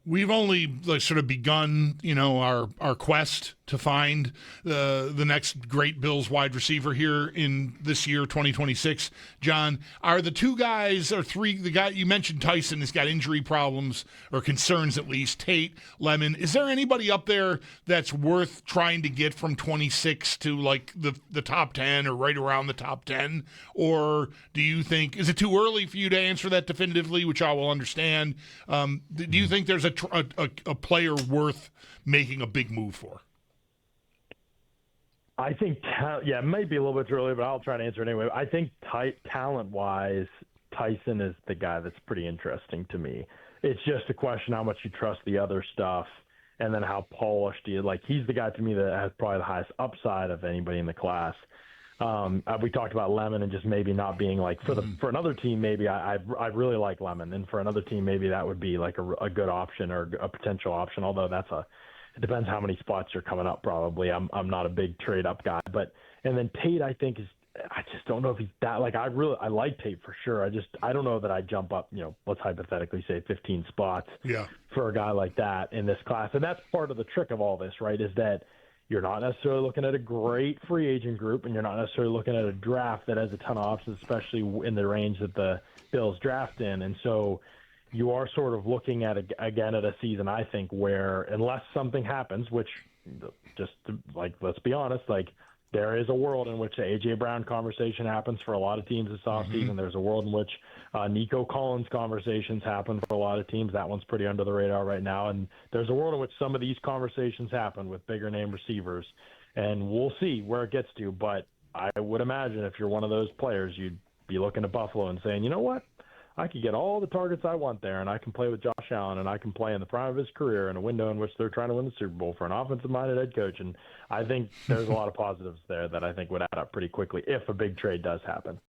We've only sort of begun, our quest to find the next great Bills wide receiver here in this year, 2026. John, are the two guys or three? The guy you mentioned, Tyson, has got injury problems or concerns at least. Tate, Lemon. Is there anybody up there that's worth trying to get from 26 to like the top 10 or right around the top 10? Or do you think is it too early for you to answer that definitively, which I will understand? Do you think there's a player worth making a big move for? I think, it might be a little bit too early, but I'll try to answer it anyway. I think talent-wise, Tyson is the guy that's pretty interesting to me. It's just a question how much you trust the other stuff and then how polished he is. Like, he's the guy to me that has probably the highest upside of anybody in the class. We talked about Lemon and just maybe not being like for another team, maybe I really like Lemon, and for another team, maybe that would be like a good option or a potential option. Although it depends how many spots are coming up. Probably I'm not a big trade up guy, and then Tate I think I just don't know if he's that like I like Tate for sure. I don't know that I jump up let's hypothetically say 15 spots for a guy like that in this class, and that's part of the trick of all this, right? Is that you're not necessarily looking at a great free agent group, and you're not necessarily looking at a draft that has a ton of options, especially in the range that the Bills draft in. And so you are sort of looking at, again, at a season, I think, where unless something happens, which just like, let's be honest, like there is a world in which the A.J. Brown conversation happens for a lot of teams this offseason. There's a world in which Nico Collins conversations happen for a lot of teams. That one's pretty under the radar right now. And there's a world in which some of these conversations happen with bigger name receivers. And we'll see where it gets to. But I would imagine if you're one of those players, you'd be looking at Buffalo and saying, you know what? I could get all the targets I want there, and I can play with Josh Allen, and I can play in the prime of his career in a window in which they're trying to win the Super Bowl for an offensive-minded head coach. And I think there's a lot of positives there that I think would add up pretty quickly if a big trade does happen.